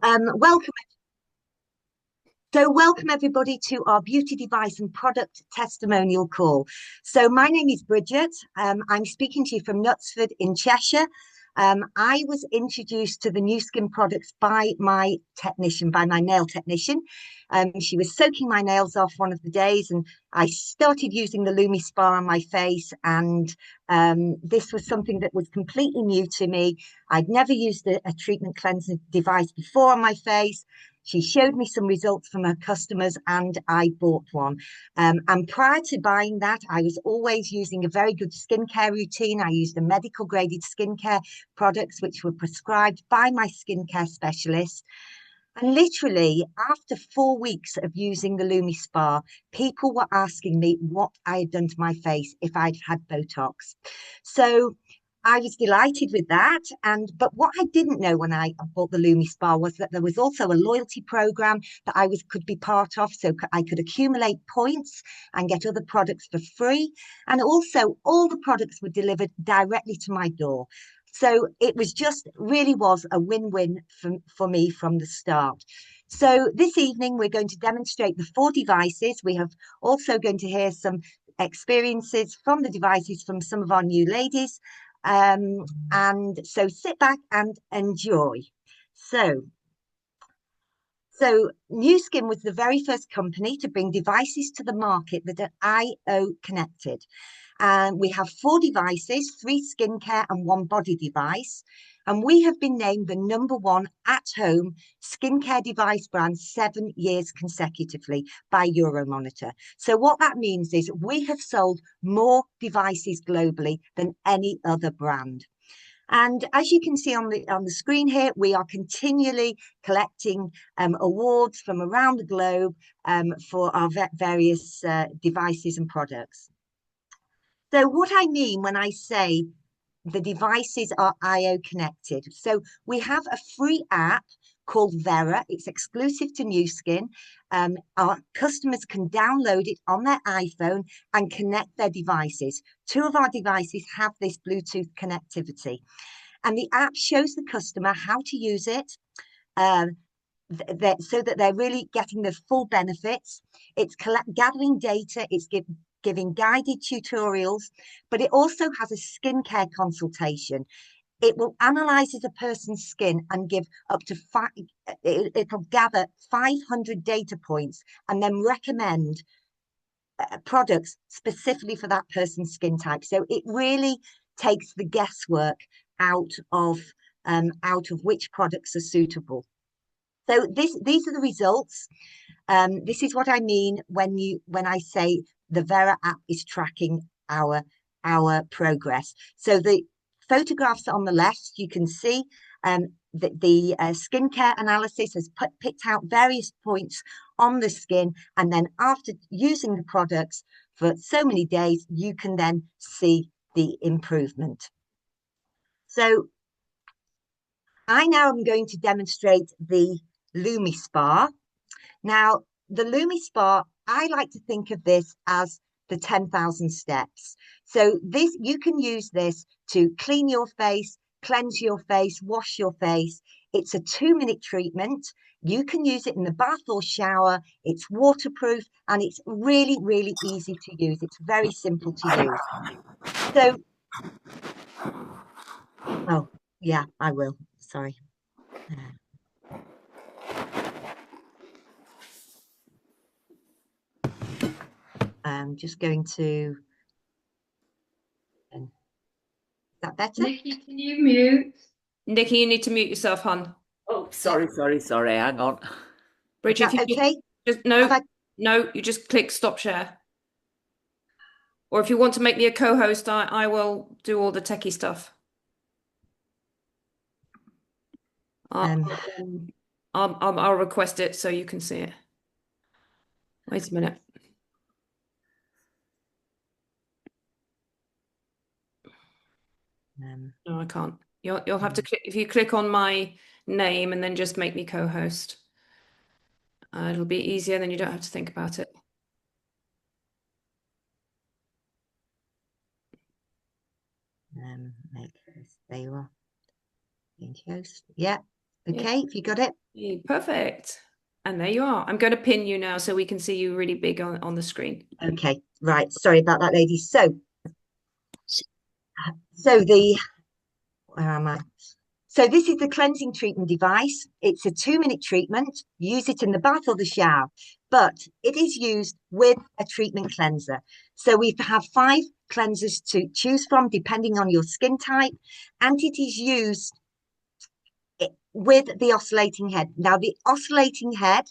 Welcome. So welcome everybody to our beauty device and product testimonial call. So my name is Bridget. I'm speaking to you from Knutsford in Cheshire. I was introduced to the new skin products by my nail technician. She was soaking my nails off one of the days and I started using the Lumispa on my face, and this was something that was completely new to me. I'd never used a treatment cleansing device before on my face. She showed me some results from her customers and I bought one. And prior to buying that, I was always using a very good skincare routine. I used the medical graded skincare products, which were prescribed by my skincare specialist. And literally, after 4 weeks of using the Lumispa, people were asking me what I had done to my face, if I'd had Botox. So I was delighted with that. But what I didn't know when I bought the Lumispa was that there was also a loyalty program that could be part of, so I could accumulate points and get other products for free. And also, all the products were delivered directly to my door. So it really was a win-win for me from the start. So this evening, we're going to demonstrate the 4 devices. We have also going to hear some experiences from the devices from some of our new ladies. And so sit back and enjoy. So New Skin was the very first company to bring devices to the market that are IO connected. And we have 4 devices, 3 skincare and 1 body device. And we have been named the #1 at-home skincare device brand 7 years consecutively by Euromonitor. So what that means is we have sold more devices globally than any other brand. And as you can see on the screen here, we are continually collecting awards from around the globe for our various devices and products. So what I mean when I say the devices are IO connected. So we have a free app called Vera. It's exclusive to New Skin. Our customers can download it on their iPhone and connect their devices. 2 of our devices have this Bluetooth connectivity. And the app shows the customer how to use it so that they're really getting the full benefits. It's gathering data. It's giving guided tutorials, but it also has a skincare consultation. It will analyze a person's skin and give up to it'll gather 500 data points and then recommend products specifically for that person's skin type. So it really takes the guesswork out of which products are suitable. So these are the results. This is what I mean when I say the Vera app is tracking our progress. So the photographs on the left, you can see that the skincare analysis has picked out various points on the skin, and then after using the products for so many days, you can then see the improvement. So I now am going to demonstrate the Lumispa. Now, the Lumispa, I like to think of this as the 10,000 steps. So you can use this to clean your face, cleanse your face, wash your face. It's a 2-minute treatment. You can use it in the bath or shower. It's waterproof and it's really, really easy to use. It's very simple to use. So, oh, yeah, I will. Sorry. I'm just going to. Is that better? Nikki, can you mute? Nikki, you need to mute yourself, hon. Oh, sorry. Hang on. Bridget, Is that okay? No, you just click stop share. Or if you want to make me a co-host, I will do all the techie stuff. I'll request it so you can see it. Wait a minute. No, I can't. You'll have to click, if you click on my name and then just make me co-host. It'll be easier, then you don't have to think about it. Make this, there you are. Host. Yeah, Okay, if you got it. Yeah, perfect. And there you are. I'm going to pin you now so we can see you really big on the screen. Okay, right. Sorry about that, lady. So where am I? So this is the cleansing treatment device. It's a 2-minute treatment. Use it in the bath or the shower, but it is used with a treatment cleanser. So we have 5 cleansers to choose from depending on your skin type, and it is used with the oscillating head. Now, the oscillating head,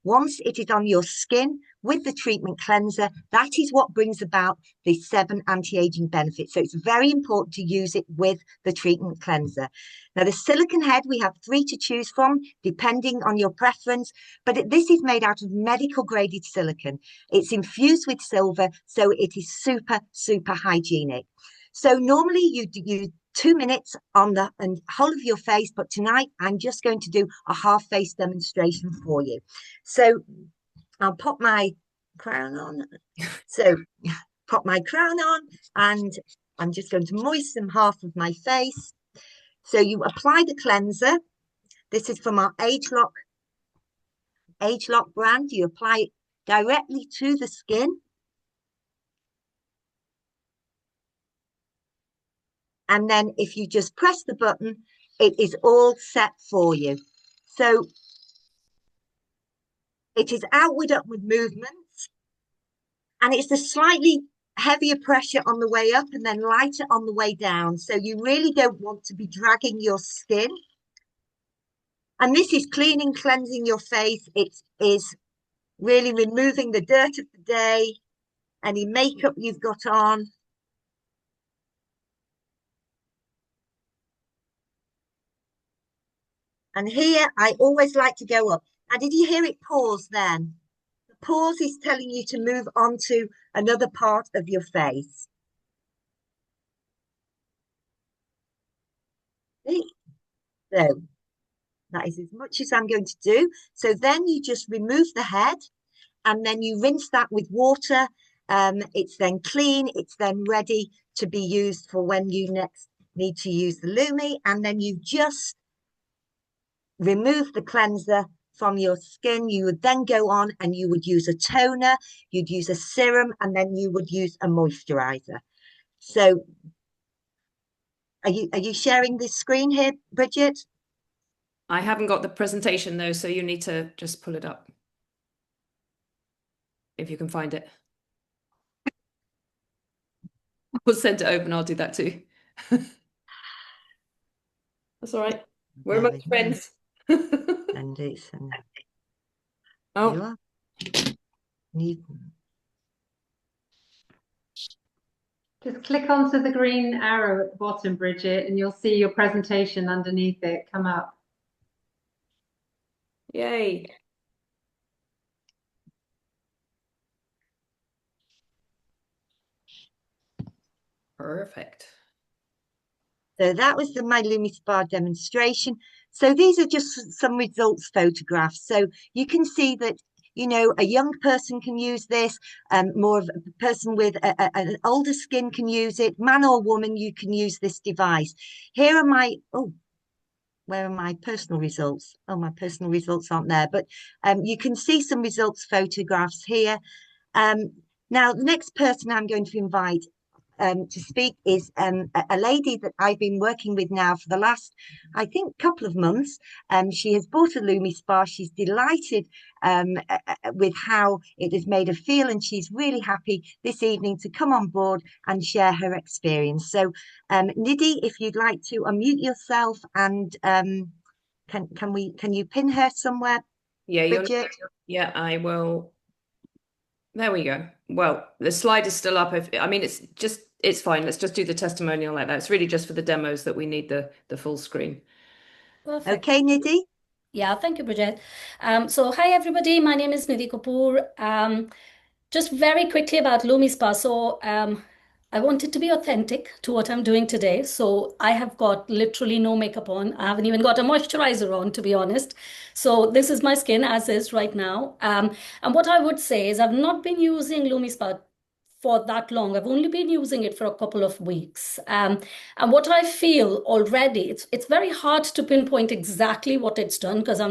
once it is on your skin with the treatment cleanser, that is what brings about the 7 anti-aging benefits. So it's very important to use it with the treatment cleanser. Now, the silicone head, we have 3 to choose from, depending on your preference, but this is made out of medical graded silicone. It's infused with silver, so it is super, super hygienic. So normally you do 2 minutes on the whole of your face, but tonight I'm just going to do a half face demonstration for you. So I'll pop my crown on. So pop my crown on, and I'm just going to moisten half of my face. So you apply the cleanser. This is from our AgeLOC brand. You apply it directly to the skin. And then if you just press the button, it is all set for you. So it is outward-upward movements, and it's a slightly heavier pressure on the way up and then lighter on the way down. So you really don't want to be dragging your skin. And this is cleaning, cleansing your face. It is really removing the dirt of the day, any makeup you've got on. And here, I always like to go up. And did you hear it pause then? The pause is telling you to move on to another part of your face. So that is as much as I'm going to do. So then you just remove the head, and then you rinse that with water. It's then clean. It's then ready to be used for when you next need to use the Lumi. And then you just remove the cleanser from your skin. You would then go on and you would use a toner, you'd use a serum, and then you would use a moisturizer. So are you sharing this screen here, Bridget? I haven't got the presentation though, so you need to just pull it up if you can find it. We'll send it over and I'll do that too. That's all right. We're amongst friends. And it's Oh, you are. Just click onto the green arrow at the bottom, Bridget, and you'll see your presentation underneath it come up. yay. Perfect. So that was my Lumispa demonstration. So these are just some results photographs. So you can see that, you know, a young person can use this, more of a person with an older skin can use it, man or woman, you can use this device. Here are my, where are my personal results? Oh, my personal results aren't there, but you can see some results photographs here. Now, the next person I'm going to invite to speak is a lady that I've been working with now for the last, I think, couple of months. She has bought a Lumispa. She's delighted with how it has made her feel, and she's really happy this evening to come on board and share her experience. So, Nidhi, if you'd like to unmute yourself, and can you pin her somewhere? Yeah, Bridget? yeah, I will. There we go. Well, the slide is still up. I mean, it's fine. Let's just do the testimonial like that. It's really just for the demos that we need the full screen. Perfect. Okay, Nidhi. Yeah, thank you, Bridget. So hi, everybody. My name is Nidhi Kapoor. Just very quickly about Lumispa. So I wanted to be authentic to what I'm doing today. So I have got literally no makeup on. I haven't even got a moisturizer on, to be honest. So this is my skin as is right now. And what I would say is I've not been using Lumispa for that long. I've only been using it for a couple of weeks. And what I feel already, it's very hard to pinpoint exactly what it's done because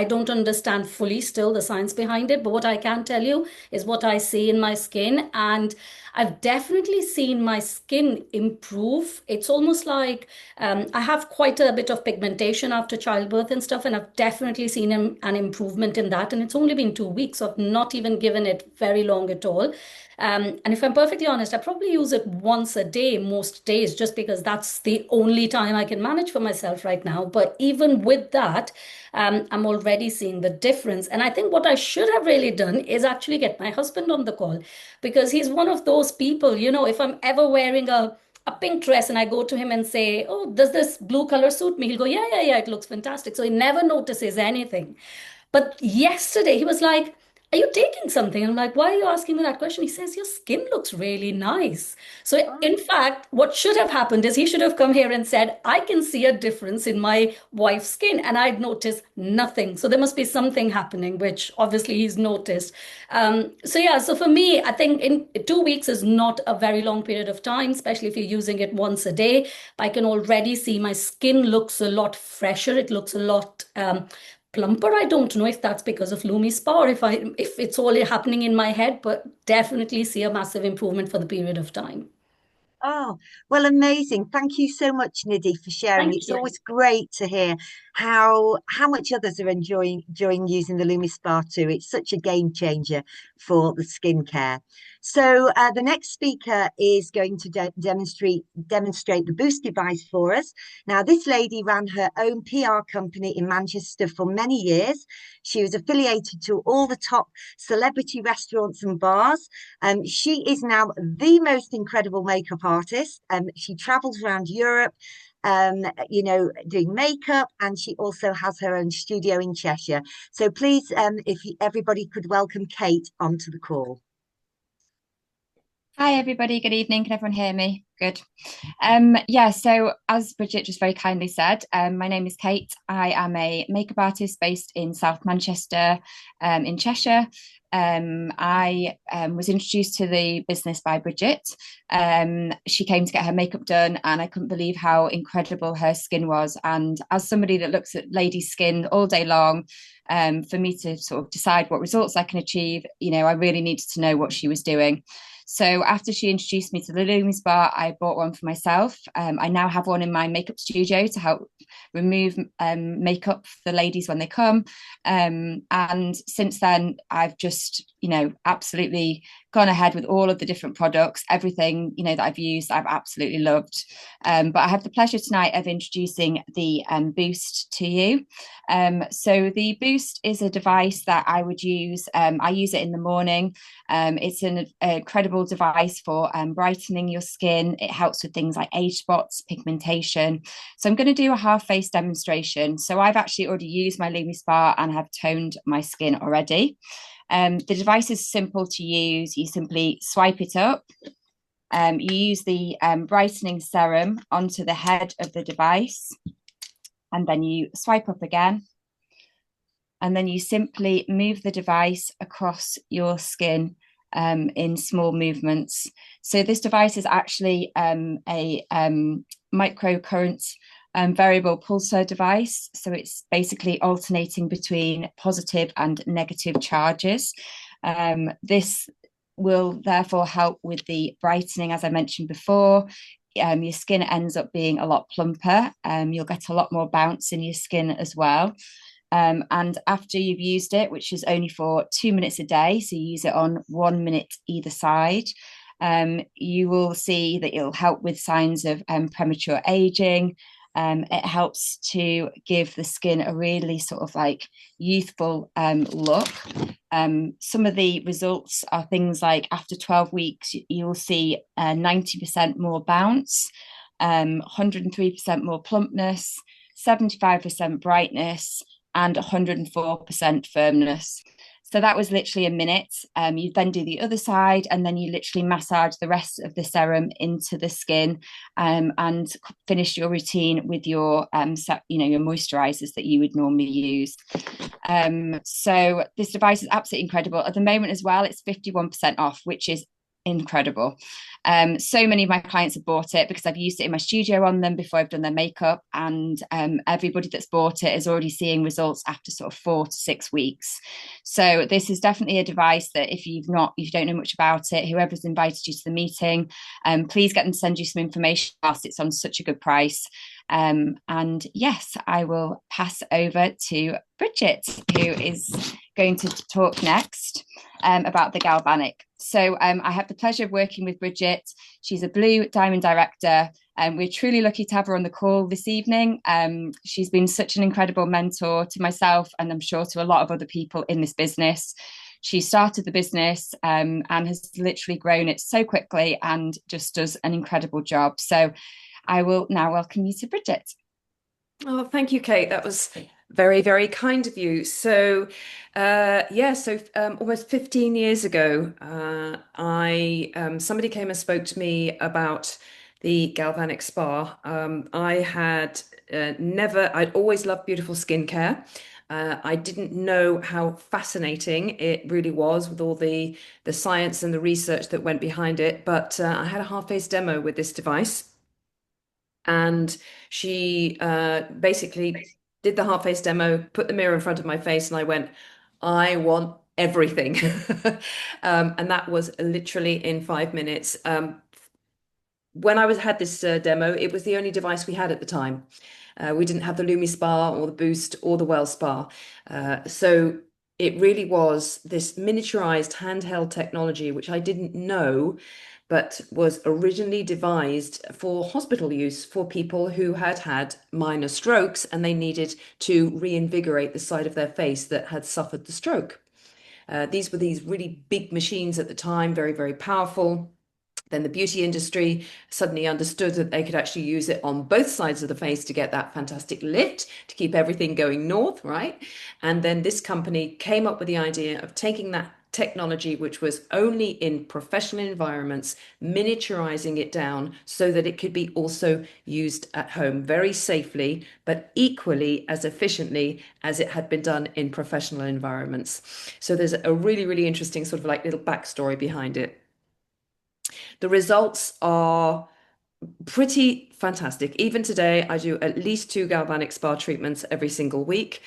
I don't understand fully still the science behind it. But what I can tell you is what I see in my skin. And I've definitely seen my skin improve. It's almost like I have quite a bit of pigmentation after childbirth and stuff, and I've definitely seen an improvement in that. And it's only been 2 weeks, so I've not even given it very long at all. And if I'm perfectly honest, I probably use it once a day, most days, just because that's the only time I can manage for myself right now. But even with that, I'm already seeing the difference. And I think what I should have really done is actually get my husband on the call, because he's one of those people, if I'm ever wearing a pink dress and I go to him and say, "Oh, does this blue color suit me?" He'll go, "Yeah, yeah, yeah, it looks fantastic." So he never notices anything. But yesterday he was like, "Are you taking something?" I'm like, "Why are you asking me that question?" He says, "Your skin looks really nice." So in fact, what should have happened is he should have come here and said, "I can see a difference in my wife's skin," and I'd noticed nothing. So there must be something happening, which obviously he's noticed. So yeah, so for me, I think in 2 weeks is not a very long period of time, especially if you're using it once a day. I can already see my skin looks a lot fresher. It looks a lot plumper. I don't know if that's because of Lumispa or if it's all happening in my head, but definitely see a massive improvement for the period of time. Oh, well, amazing. Thank you so much, Nidhi, for sharing. Thank It's you. always great to hear how much others are enjoying using the Lumispa too. It's such a game changer for the skincare. So the next speaker is going to demonstrate the Boost device for us. Now, this lady ran her own PR company in Manchester for many years. She was affiliated to all the top celebrity restaurants and bars. She is now the most incredible makeup artist. She travels around Europe, doing makeup, and she also has her own studio in Cheshire. So please, if everybody could welcome Kate onto the call. Hi everybody, good evening. Can everyone hear me? Good. So as Bridget just very kindly said, my name is Kate. I am a makeup artist based in South Manchester, in Cheshire. I was introduced to the business by Bridget. She came to get her makeup done, and I couldn't believe how incredible her skin was. And as somebody that looks at ladies' skin all day long, for me to sort of decide what results I can achieve, I really needed to know what she was doing. So after she introduced me to the Lumispa, I bought one for myself. I now have one in my makeup studio to help remove makeup for the ladies when they come. And since then, I've just, absolutely gone ahead with all of the different products. Everything, that I've used, I've absolutely loved. But I have the pleasure tonight of introducing the Boost to you. So the Boost is a device that I would use. I use it in the morning. It's an incredible device for brightening your skin. It helps with things like age spots, pigmentation. So I'm going to do a half face demonstration. So I've actually already used my Lumispa and have toned my skin already. The device is simple to use. You simply swipe it up. You use the brightening serum onto the head of the device, and then you swipe up again. And then you simply move the device across your skin in small movements. So this device is actually a microcurrent variable pulsar device. So it's basically alternating between positive and negative charges. This will therefore help with the brightening, as I mentioned before. Your skin ends up being a lot plumper. You'll get a lot more bounce in your skin as well. And after you've used it, which is only for 2 minutes a day, so you use it on 1 minute either side, you will see that it'll help with signs of premature aging. It helps to give the skin a really sort of like youthful look. Some of the results are things like after 12 weeks, you'll see 90% more bounce, 103% more plumpness, 75% brightness, and 104% firmness. So that was literally a minute. You then do the other side, and then you literally massage the rest of the serum into the skin, and finish your routine with your, your moisturizers that you would normally use. So this device is absolutely incredible. At the moment as well, it's 51% off, which is incredible. So many of my clients have bought it because I've used it in my studio on them before I've done their makeup, and everybody that's bought it is already seeing results after sort of 4 to 6 weeks. So this is definitely a device that if you don't know much about it, whoever's invited you to the meeting, please get them to send you some information whilst it's on such a good price. And yes, I will pass over to Bridget, who is going to talk next about the Galvanic. So I have the pleasure of working with Bridget. She's a Blue Diamond Director, and we're truly lucky to have her on the call this evening. She's been such an incredible mentor to myself, and I'm sure to a lot of other people in this business. She started the business and has literally grown it so quickly and just does an incredible job. So I will now welcome you to Bridget. Oh, thank you, Kate. That was very, very kind of you. So, almost 15 years ago, somebody came and spoke to me about the Galvanic Spa. I'd always loved beautiful skincare. I didn't know how fascinating it really was with all the science and the research that went behind it. But I had a half-face demo with this device. And she basically did the half-face demo, put the mirror in front of my face, and I went, I want everything. And that was literally in 5 minutes. When I had this demo, it was the only device we had at the time. We didn't have the Lumispa or the Boost or the Wellspa. So it really was this miniaturized handheld technology, which I didn't know, but was originally devised for hospital use for people who had had minor strokes and they needed to reinvigorate the side of their face that had suffered the stroke. These were these really big machines at the time, very, very powerful. Then the beauty industry suddenly understood that they could actually use it on both sides of the face to get that fantastic lift, to keep everything going north, right? And then this company came up with the idea of taking that technology, which was only in professional environments, miniaturizing it down so that it could be also used at home very safely, but equally as efficiently as it had been done in professional environments. So there's a really, really interesting sort of like little backstory behind it. The results are pretty fantastic. Even today, I do at least 2 galvanic spa treatments every single week.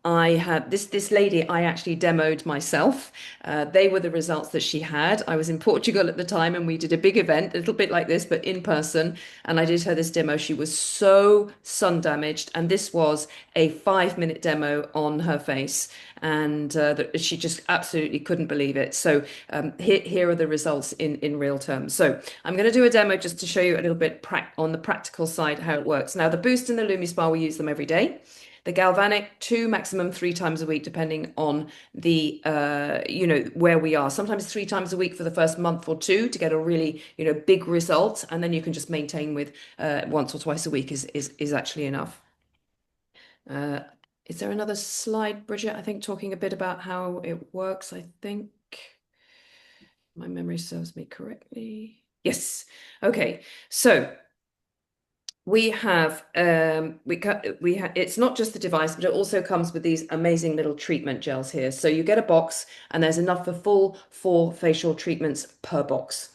I had this lady I actually demoed myself. They were the results that she had. I was in Portugal at the time and we did a big event, a little bit like this, but in person. And I did her this demo. She was so sun damaged. And this was a 5-minute demo on her face. And she just absolutely couldn't believe it. So here are the results in real terms. So I'm going to do a demo just to show you a little bit on the practical side how it works. Now, the Boost and the Lumispa, we use them every day. The Galvanic, 2, maximum 3 times a week, depending on the, where we are. Sometimes 3 times a week for the first month or 2 to get a really, big result. And then you can just maintain with once or twice a week is actually enough. Is there another slide, Bridget? I think talking a bit about how it works, I think. My memory serves me correctly. Yes. Okay. So we have it's not just the device, but it also comes with these amazing little treatment gels here. So you get a box and there's enough for full 4 facial treatments per box.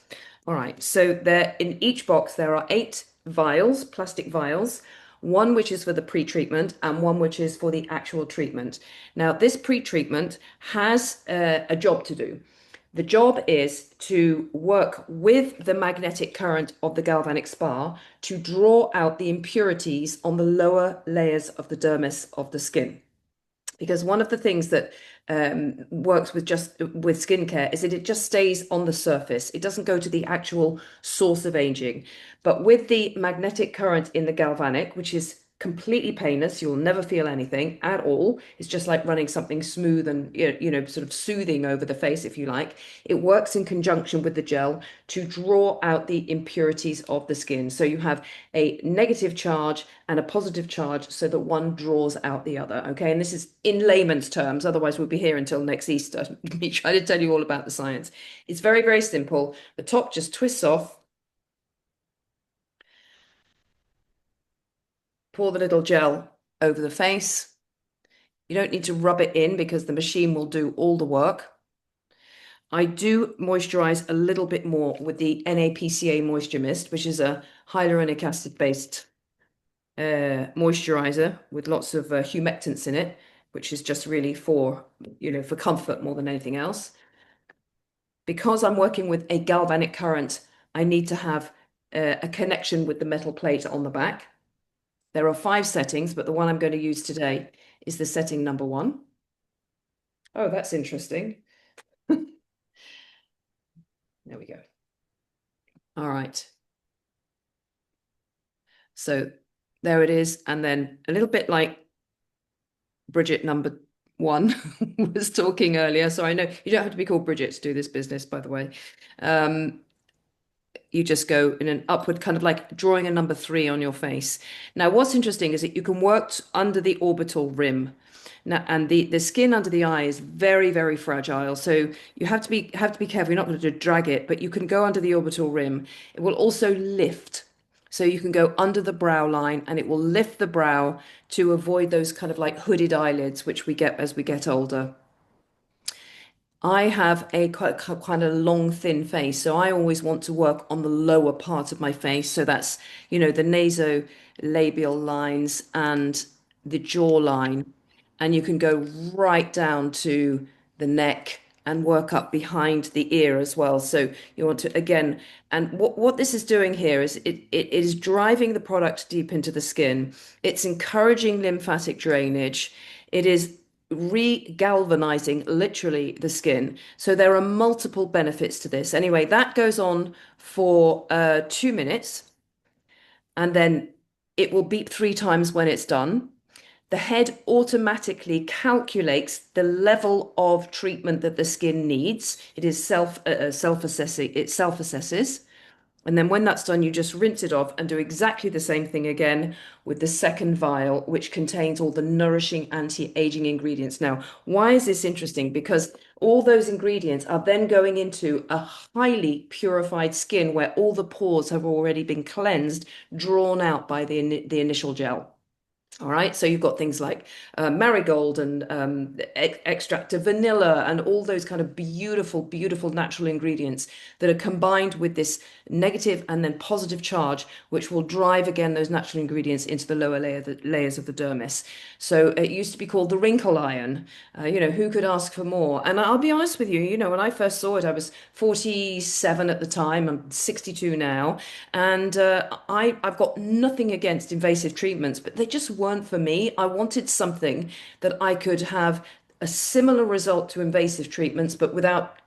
All right. So there in each box there are 8 vials, plastic vials. 1 which is for the pre-treatment and 1 which is for the actual treatment. Now, this pre-treatment has a job to do. The job is to work with the magnetic current of the Galvanic Spa to draw out the impurities on the lower layers of the dermis of the skin. Because one of the things that works with skincare is that it just stays on the surface. It doesn't go to the actual source of aging. But with the magnetic current in the Galvanic, which is completely painless, you'll never feel anything at all. It's just like running something smooth and sort of soothing over the face, if you like. It works in conjunction with the gel to draw out the impurities of the skin. So you have a negative charge and a positive charge so that one draws out the other. Okay, and this is in layman's terms, otherwise we'll be here until next Easter. Me try to tell you all about the science. It's very, very simple. The top just twists off. Pour the little gel over the face. You don't need to rub it in because the machine will do all the work. I do moisturize a little bit more with the NAPCA Moisture Mist, which is a hyaluronic acid based moisturizer with lots of humectants in it, which is just really for, for comfort more than anything else. Because I'm working with a galvanic current, I need to have a connection with the metal plate on the back. There are 5 settings, but the one I'm going to use today is the setting number 1. Oh, that's interesting. There we go. All right. So there it is. And then a little bit like Bridget number 1 was talking earlier. So I know you don't have to be called Bridget to do this business, by the way. You just go in an upward, kind of like drawing a number 3 on your face. Now, what's interesting is that you can work under the orbital rim. Now, and the skin under the eye is very, very fragile. So you have to be careful. You're not going to drag it, but you can go under the orbital rim. It will also lift. So you can go under the brow line and it will lift the brow to avoid those kind of like hooded eyelids, which we get as we get older. I have a quite kind of long, thin face, so I always want to work on the lower part of my face. So that's, the nasolabial lines and the jawline. And you can go right down to the neck and work up behind the ear as well. So you want to, again, and what this is doing here is it is driving the product deep into the skin. It's encouraging lymphatic drainage. It is re-galvanizing literally the skin. So there are multiple benefits to this. Anyway, that goes on for 2 minutes and then it will beep 3 times when it's done. The head automatically calculates the level of treatment that the skin needs. It is self-assessing. It self-assesses. And then when that's done, you just rinse it off and do exactly the same thing again with the second vial, which contains all the nourishing anti-aging ingredients. Now, why is this interesting? Because all those ingredients are then going into a highly purified skin where all the pores have already been cleansed, drawn out by the initial gel. All right, so you've got things like marigold and extract of vanilla and all those kind of beautiful, beautiful natural ingredients that are combined with this negative and then positive charge, which will drive again those natural ingredients into the lower layers of the dermis. So it used to be called the wrinkle iron. Who could ask for more? And I'll be honest with you, when I first saw it, I was 47 at the time. I'm 62 now, and I've got nothing against invasive treatments, but they just weren't for me. I wanted something that I could have a similar result to invasive treatments, but without,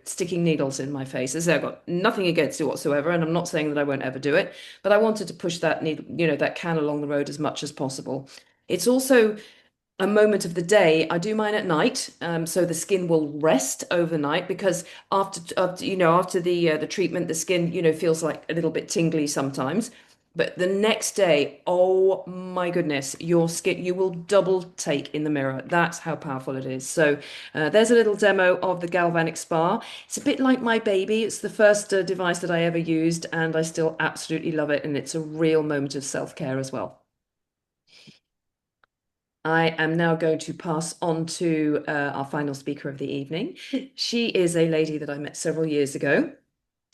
sticking needles in my face. As I say, I've got nothing against it whatsoever, and I'm not saying that I won't ever do it, but I wanted to push that needle, that can along the road as much as possible. It's also a moment of the day. I do mine at night, so the skin will rest overnight, because after the treatment, the skin feels like a little bit tingly sometimes. But the next day, oh my goodness, your skin, you will double take in the mirror. That's how powerful it is. So there's a little demo of the Galvanic Spa. It's a bit like my baby. It's the first device that I ever used, and I still absolutely love it. And it's a real moment of self-care as well. I am now going to pass on to our final speaker of the evening. She is a lady that I met several years ago.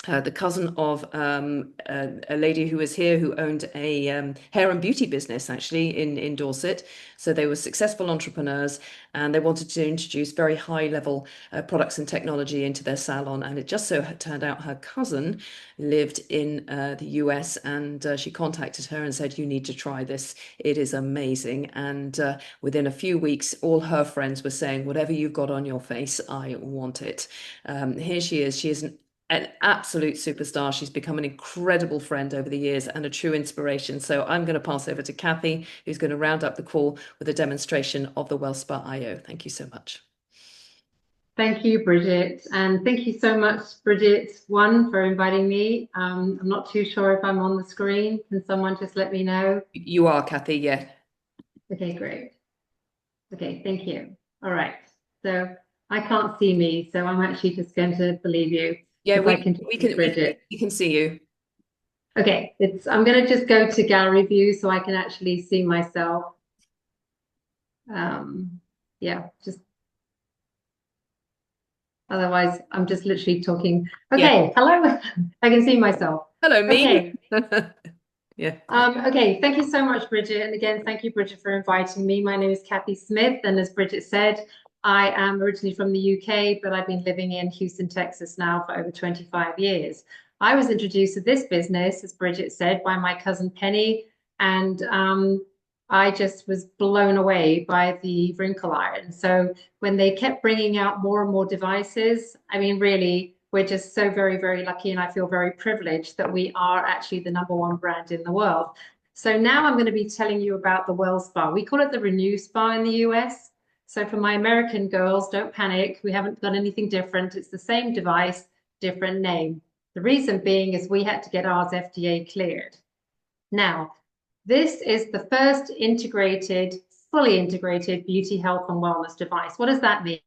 The cousin of a lady who was here who owned a hair and beauty business actually in Dorset. So they were successful entrepreneurs and they wanted to introduce very high level products and technology into their salon. And it just so turned out her cousin lived in the US, and she contacted her and said, "You need to try this. It is amazing." And within a few weeks, all her friends were saying, "Whatever you've got on your face, I want it." Here she is. She is an absolute superstar. She's become an incredible friend over the years and a true inspiration. So I'm going to pass over to Kathy, who's going to round up the call with a demonstration of the Wellspa IO. Thank you so much. Thank you, Bridget. And thank you so much, Bridget, for inviting me. I'm not too sure if I'm on the screen. Can someone just let me know? You are, Kathy, yeah. Okay, great. Okay, thank you. All right. So I can't see me, so I'm actually just going to believe you. Yeah, we can see you. Okay, I'm going to just go to gallery view so I can actually see myself. Yeah, just Otherwise, I'm just literally talking. Okay, hello. I can see myself. Hello, me. Okay. Yeah. Okay, thank you so much, Bridget. And again, thank you, Bridget, for inviting me. My name is Kathy Smith, and as Bridget said, I am originally from the UK, but I've been living in Houston, Texas now for over 25 years. I was introduced to this business, as Bridget said, by my cousin Penny, and I just was blown away by the wrinkle iron. So when they kept bringing out more and more devices, I mean, really, we're just so very, very lucky, and I feel very privileged that we are actually the #1 brand in the world. So now I'm going to be telling you about the Wellspa. We call it the Renew Spa in the US. So for my American girls, don't panic. We haven't done anything different. It's the same device, different name. The reason being is we had to get ours FDA cleared. Now, this is the first integrated, fully integrated beauty, health, and wellness device. What does that mean?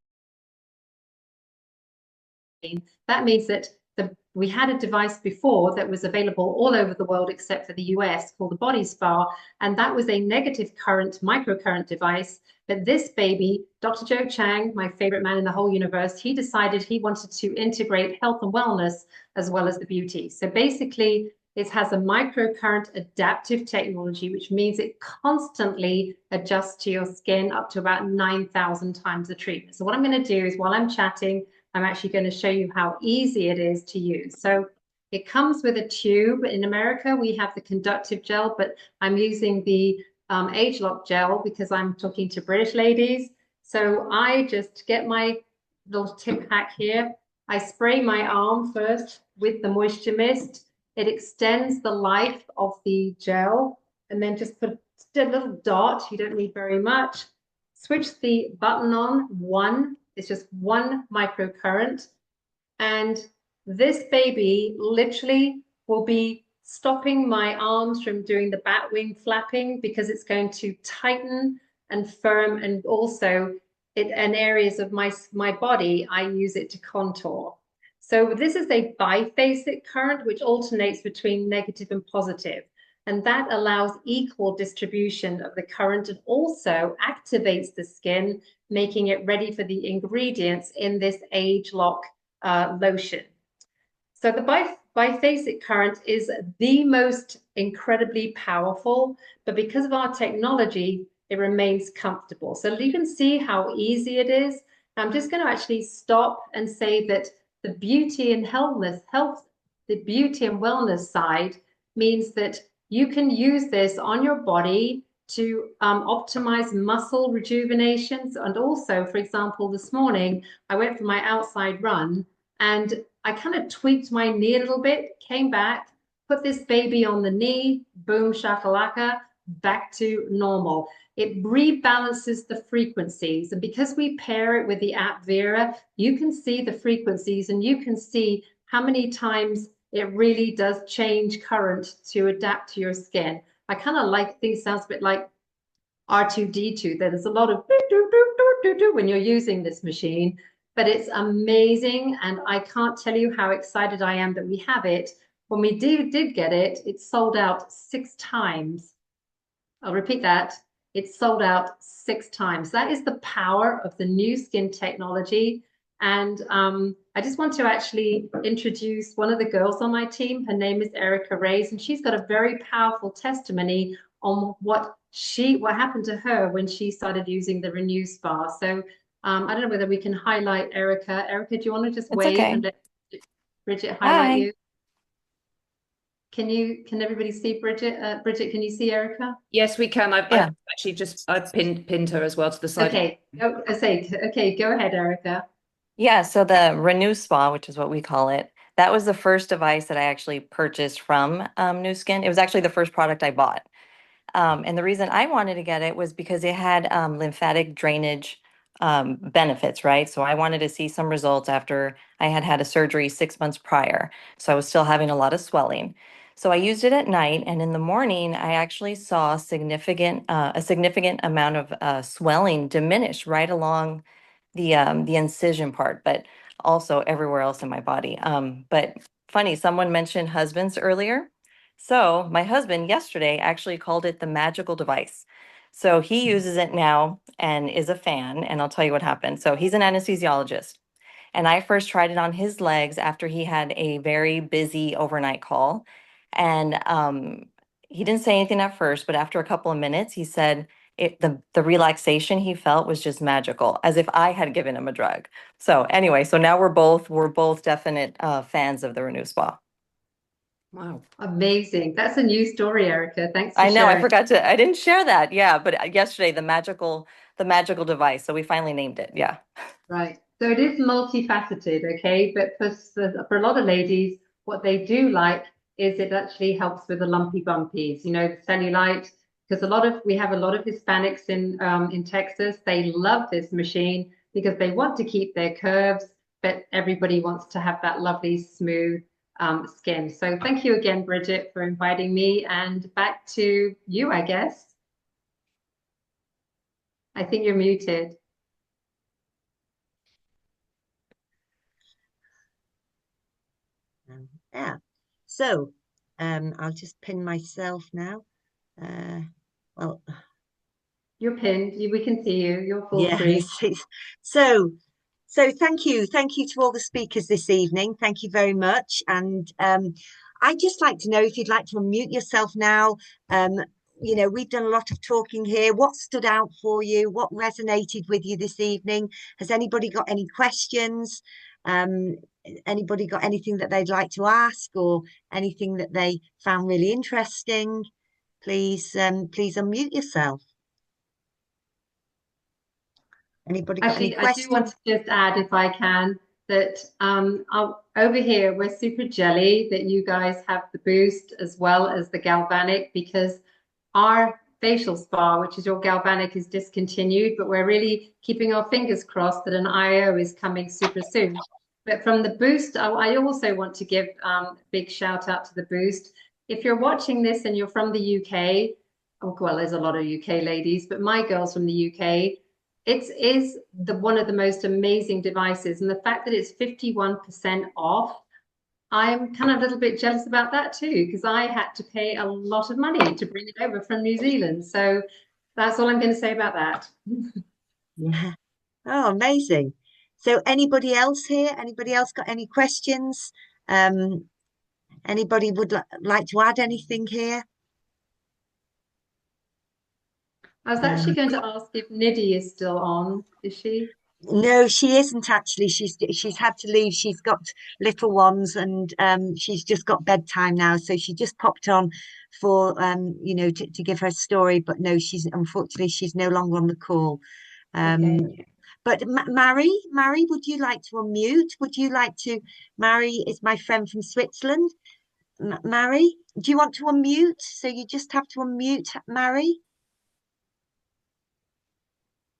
That means that we had a device before that was available all over the world except for the US called the Body Spa, and that was a negative current microcurrent device. But this baby, Dr. Joe Chang, my favorite man in the whole universe, he decided he wanted to integrate health and wellness as well as the beauty. So basically, it has a microcurrent adaptive technology, which means it constantly adjusts to your skin up to about 9,000 times the treatment. So what I'm going to do is while I'm chatting, I'm actually going to show you how easy it is to use. So it comes with a tube. In America, we have the conductive gel, but I'm using the AgeLOC gel because I'm talking to British ladies. So I just get my little tip hack here. I spray my arm first with the moisture mist. It extends the life of the gel, and then just put a little dot. You don't need very much. Switch the button on, one. It's just one microcurrent. And this baby literally will be stopping my arms from doing the bat wing flapping because it's going to tighten and firm, and also in areas of my body, I use it to contour. So this is a biphasic current, which alternates between negative and positive. And that allows equal distribution of the current and also activates the skin, making it ready for the ingredients in this AgeLOC lotion. So the biphasic current is the most incredibly powerful, but because of our technology, it remains comfortable. So you can see how easy it is. I'm just going to actually stop and say that the beauty and the beauty and wellness side means that you can use this on your body to optimize muscle rejuvenations. And also, for example, this morning, I went for my outside run and I kind of tweaked my knee a little bit, came back, put this baby on the knee, boom, shakalaka, back to normal. It rebalances the frequencies. And because we pair it with the app Vera, you can see the frequencies and you can see how many times it really does change current to adapt to your skin. I kind of like things sounds a bit like R2D2. There's a lot of when you're using this machine, but it's amazing. And I can't tell you how excited I am that we have it. When we did get it, it sold out 6 times. I'll repeat that. It's sold out 6 times. That is the power of the new skin technology. And I just want to actually introduce one of the girls on my team. Her name is Erica Reyes, and she's got a very powerful testimony on what happened to her when she started using the Renew Spa. So I don't know whether we can highlight Erica. Erica, do you want to just wave and let Bridget highlight you? Can everybody see Bridget? Bridget, can you see Erica? Yes, we can. I've actually I've pinned her as well to the side. Okay. Okay, go ahead, Erica. Yeah, so the Renew Spa, which is what we call it, that was the first device that I actually purchased from Nu Skin. It was actually the first product I bought. And the reason I wanted to get it was because it had lymphatic drainage benefits, right? So I wanted to see some results after I had had a surgery 6 months prior. So I was still having a lot of swelling. So I used it at night, and in the morning, I actually saw a significant amount of swelling diminish right along the incision part, but also everywhere else in my body. But funny, someone mentioned husbands earlier. So my husband yesterday actually called it the magical device. So he uses it now and is a fan, and I'll tell you what happened. So he's an anesthesiologist. And I first tried it on his legs after he had a very busy overnight call. And he didn't say anything at first, but after a couple of minutes, he said the relaxation he felt was just magical, as if I had given him a drug. So anyway, so now we're both definite fans of the Renew Spa. Wow. Amazing. That's a new story, Erica. Thanks for I know, sharing. I didn't share that. Yeah, but yesterday the magical device. So we finally named it. Yeah. Right. So it is multifaceted, okay? But for a lot of ladies, what they do like is it actually helps with the lumpy bumpies, you know, the cellulite, because we have a lot of Hispanics in Texas. They love this machine because they want to keep their curves, but everybody wants to have that lovely smooth skin. So thank you again, Bridget, for inviting me, and back to you, I guess. I think you're muted. Yeah. So I'll just pin myself now. Well, You're pinned. We can see you. You're full yeah. screen. So thank you to all the speakers this evening. Thank you very much. And I'd just like to know if you'd like to unmute yourself now. You know, we've done a lot of talking here. What stood out for you? What resonated with you this evening? Has anybody got any questions? Anybody got anything that they'd like to ask, or anything that they found really interesting? Please unmute yourself. Anybody got any Actually, I do want questions? to just add, if I can, that over here, we're super jelly that you guys have the Boost as well as the Galvanic, because our facial spa, which is your Galvanic, is discontinued, but we're really keeping our fingers crossed that an IO is coming super soon. But from the Boost, I also want to give a big shout out to the Boost. If you're watching this and you're from the UK, oh, well, there's a lot of UK ladies, but my girl's from the UK. It is one of the most amazing devices, and the fact that it's 51% off, I'm kind of a little bit jealous about that too, because I had to pay a lot of money to bring it over from New Zealand. So that's all I'm going to say about that. Yeah. Oh, amazing. So anybody else here? Anybody else got any questions? Anybody would like to add anything here? I was actually going to ask if Nidhi is still on. Is she? No, she isn't actually. She's had to leave. She's got little ones, and she's just got bedtime now. So she just popped on for you know, to give her story. But no, unfortunately she's no longer on the call. Okay. But Mary, would you like to unmute? Would you like to? Mary is my friend from Switzerland. Mary, do you want to unmute? So you just have to unmute, Mary.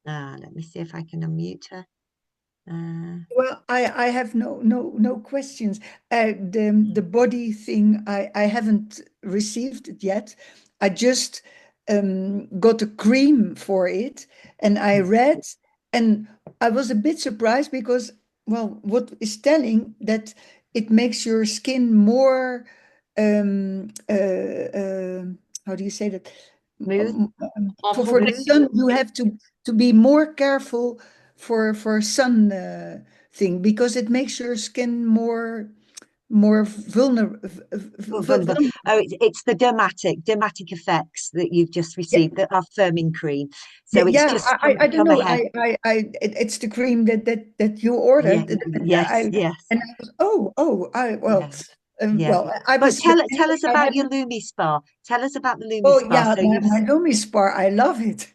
Let me see if I can unmute her. Well, I have no questions. The body thing I haven't received it yet. I just got a cream for it, and I read, and I was a bit surprised because, well, what is telling that it makes your skin more how do you say that? Smooth. For the sun, you have to be more careful for sun thing, because it makes your skin more vulnerable. Oh, it's the dermatic effects that you've just received, that are firming cream. So it's just I don't come know. ahead. It's the cream that you ordered. Yes. And I was, well. Yeah. Well, I But was. tell us about your Lumispa. Tell us about the Oh Lumispa. yeah, So my Lumispa, I love it.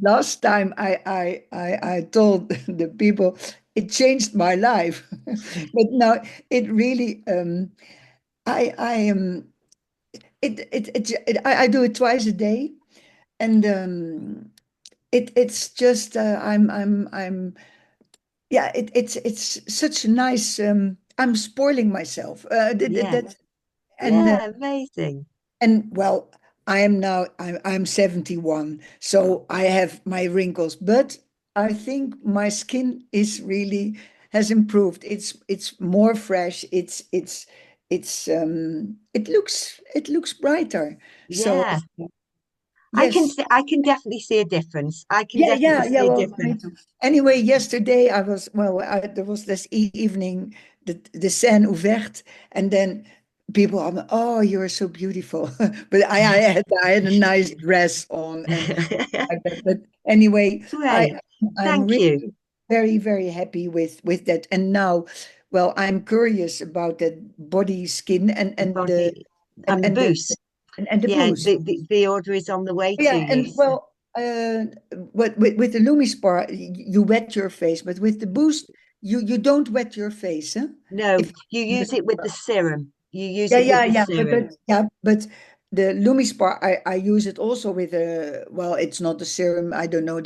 Last time I told the people it changed my life, but now it really I am I do it twice a day, and it's just I'm yeah, it's such a nice I'm spoiling myself yeah, and amazing. and well, I am now I'm 71, so I have my wrinkles, but I think my skin is really has improved. It's more fresh. It looks brighter. So Yeah. Yes. I can definitely see a difference. I can Yeah, definitely see a well, me difference. too. Anyway, yesterday there was this evening, the scène ouverte, and then people are, oh, you're so beautiful. But I had a nice dress on and like that. But anyway, Great. I'm Thank you. really very, very happy with that. And now, well, I'm curious about that body skin and the Body and the and the boost. and the Yeah, boost. the order is on the way to Yeah, you. and well, with the Lumispa, you wet your face, but with the Boost, you don't wet your face, huh? No, If you use it with the serum. You use yeah, it with the yeah, serum. but the Lumispa, I use it also with a, well, it's not the serum. I don't know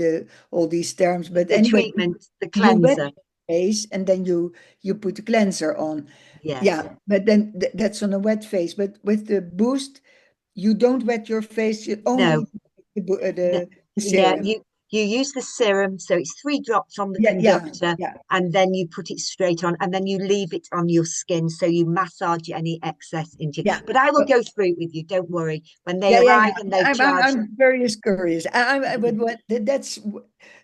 all these terms, but The anyway, treatment, the you wet cleanser. your face and then you put the cleanser on. Yes. Yeah, but then that's on a wet face. But with the Boost, you don't wet your face. You only No. the Yeah, serum. you use the serum, so it's 3 drops on the Yeah, conductor, yeah. and then you put it straight on, and then you leave it on your skin, so you massage any excess into. Yeah. But I will go through it with you. Don't worry. When they Yeah. arrive and they've charged. I'm very curious. But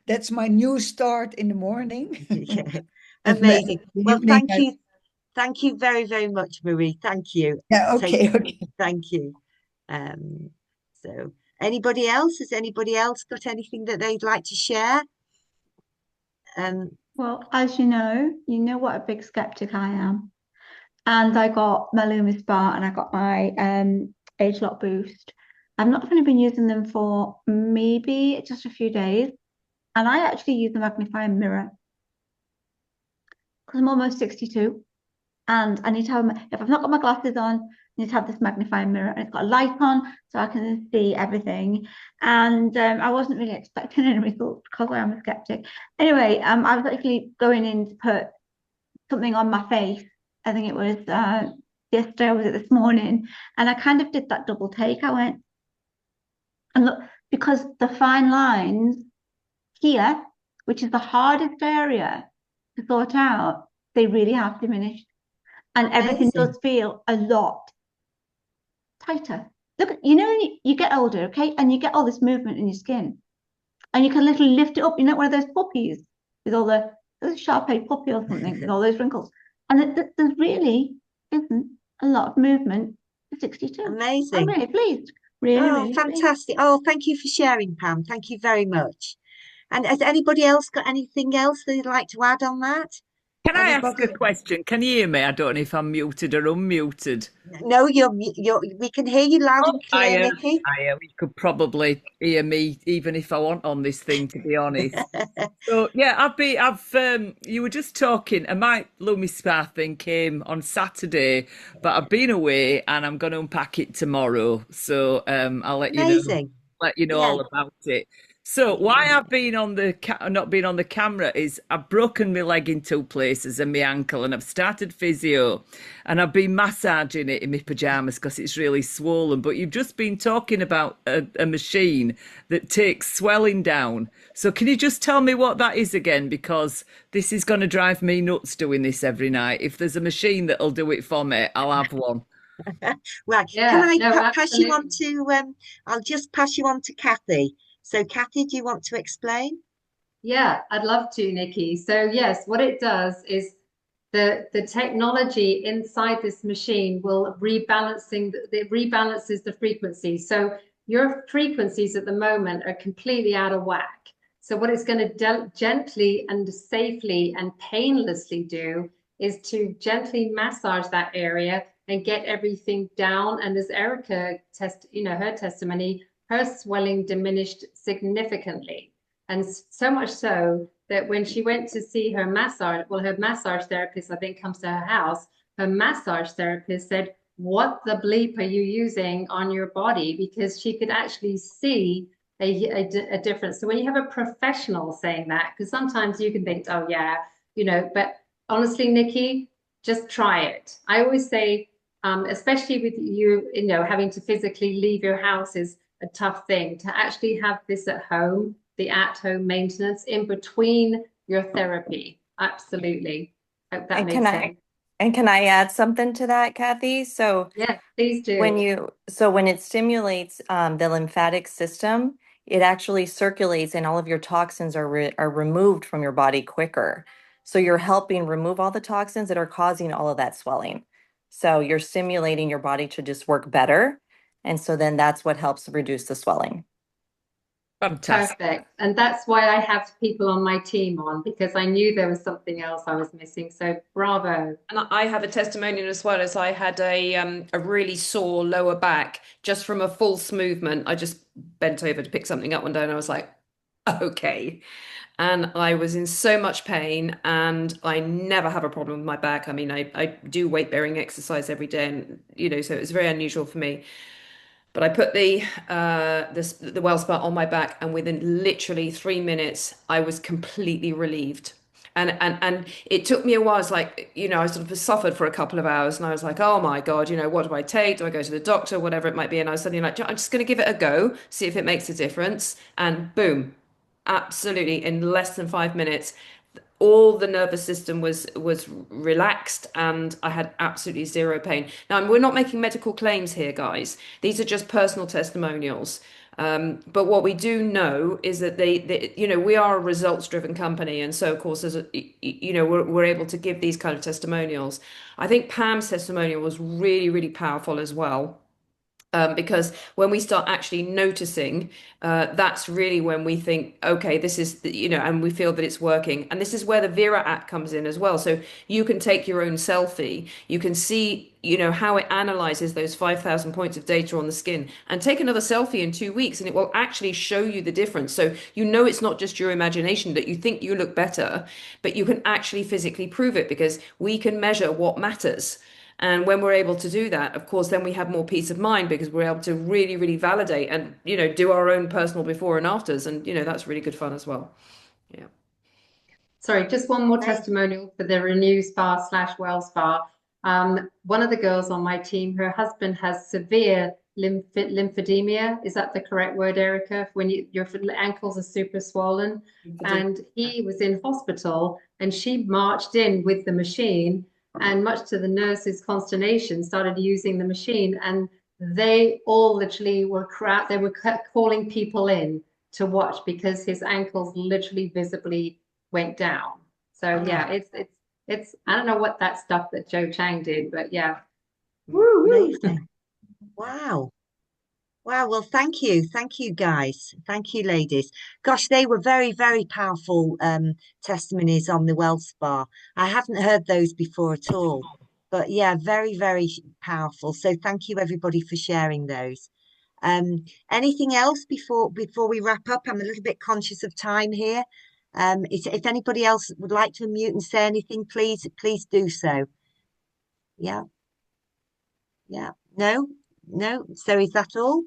that's my new start in the morning. Yeah. And then Amazing. the Well, evening, thank you very, very much, Marie. Thank you. yeah. Okay. Thank you. So anybody else? Has anybody else got anything that they'd like to share? Well, as you know what a big skeptic I am. And I got my Lumispa and I got my AgeLOC Boost. I've not only been using them for maybe just a few days. And I actually use the magnifying mirror because I'm almost 62. And I need to have, if I've not got my glasses on, I need to have this magnifying mirror, and it's got a light on so I can see everything. And I wasn't really expecting any results because I am a skeptic. Anyway, I was actually going in to put something on my face. I think it was yesterday, or was it this morning? And I kind of did that double take. I went, and look, because the fine lines here, which is the hardest area to sort out, they really have diminished. And everything does feel a lot tighter. Look, you get older, okay? And you get all this movement in your skin. And you can literally lift it up. You're not one of those puppies with all the Shar-Pei puppy or something with all those wrinkles. And there really isn't a lot of movement for 62. Amazing. I'm really pleased. Really fantastic. pleased. Oh, thank you for sharing, Pam. Thank you very much. And has anybody else got anything else they'd like to add on that? Can I ask a question? Can you hear me? I don't know if I'm muted or unmuted. No, we can hear you loud and clear, Nikki. You could probably hear me even if I want on this thing, to be honest. So yeah, you were just talking, and my Lumispa thing came on Saturday, but I've been away and I'm going to unpack it tomorrow. So I'll let you know all about it. So why I've been on not been on the camera is I've broken my leg in 2 places and my ankle, and I've started physio, and I've been massaging it in my pajamas because it's really swollen. But you've just been talking about a machine that takes swelling down. So can you just tell me what that is again? Because this is going to drive me nuts doing this every night. If there's a machine that'll do it for me, I'll have one. Right. Yeah, Can I pass you on absolutely. to I'll just pass you on to Kathy. So Kathy, do you want to explain? Yeah, I'd love to, Nikki. So yes, what it does is the technology inside this machine will it rebalances the frequencies. So your frequencies at the moment are completely out of whack. So what it's going to gently and safely and painlessly do is to gently massage that area and get everything down. And as Erica her testimony, her swelling diminished significantly. And so much so that when she went to see her massage therapist, I think, comes to her house, her massage therapist said, what the bleep are you using on your body? Because she could actually see a difference. So when you have a professional saying that, because sometimes you can think, oh yeah, but honestly, Nikki, just try it. I always say, especially with you having to physically leave your house is a tough thing. To actually have this at home, the at-home maintenance in between your therapy. Absolutely. Hope that makes sense. And can I add something to that, Kathy? So Yeah, please do. when it stimulates the lymphatic system, it actually circulates and all of your toxins are removed from your body quicker. So you're helping remove all the toxins that are causing all of that swelling. So you're stimulating your body to just work better. And so then that's what helps reduce the swelling. Fantastic. Perfect. And that's why I have people on my team on, because I knew there was something else I was missing. So bravo. And I have a testimonial as well, as I had a really sore lower back just from a false movement. I just bent over to pick something up one day and I was like, okay. And I was in so much pain, and I never have a problem with my back. I mean, I do weight bearing exercise every day, and so it was very unusual for me. But I put the Wellspa on my back, and within literally 3 minutes, I was completely relieved. And it took me a while. It's like, I sort of suffered for a couple of hours, and I was like, oh my God, what do I take? Do I go to the doctor? Whatever it might be. And I was suddenly like, I'm just going to give it a go, see if it makes a difference. And boom, absolutely, in less than 5 minutes, all the nervous system was relaxed, and I had absolutely zero pain. Now, we're not making medical claims here, guys. These are just personal testimonials. But what we do know is that we are a results-driven company, and so of course, we're able to give these kind of testimonials. I think Pam's testimonial was really, really powerful as well. Because when we start actually noticing, that's really when we think, okay, this is, and we feel that it's working. And this is where the Vera app comes in as well. So you can take your own selfie. You can see, how it analyzes those 5,000 points of data on the skin, and take another selfie in 2 weeks, and it will actually show you the difference. So it's not just your imagination that you think you look better, but you can actually physically prove it, because we can measure what matters. And when we're able to do that, of course, then we have more peace of mind, because we're able to really, really validate and, do our own personal before and afters. And, that's really good fun as well. Yeah. Sorry, just one more testimonial for the Renew Spa / Wellspa. One of the girls on my team, her husband has severe lymphedema. Is that the correct word, Erica? When your ankles are super swollen. And he was in hospital, and she marched in with the machine, and much to the nurse's consternation, started using the machine, and they all literally were they were calling people in to watch, because his ankles literally visibly went down. So yeah, it's I don't know what that stuff that Joe Chang did, but yeah. Amazing. Wow. Wow, well, thank you guys, thank you ladies. Gosh, they were very, very powerful testimonies on the Wellspa. I haven't heard those before at all, but yeah, very, very powerful. So thank you everybody for sharing those. Anything else before we wrap up? I'm a little bit conscious of time here. If anybody else would like to unmute and say anything, please do so. Yeah. No. So is that all?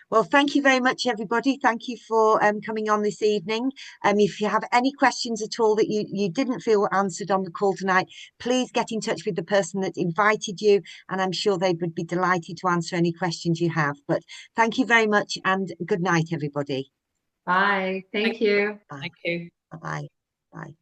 Well, thank you very much, everybody. Thank you for coming on this evening. If you have any questions at all that you didn't feel answered on the call tonight, please get in touch with the person that invited you, and I'm sure they would be delighted to answer any questions you have. But thank you very much, and good night, everybody. Bye. Thank you. Bye. Thank you. Bye-bye. Bye.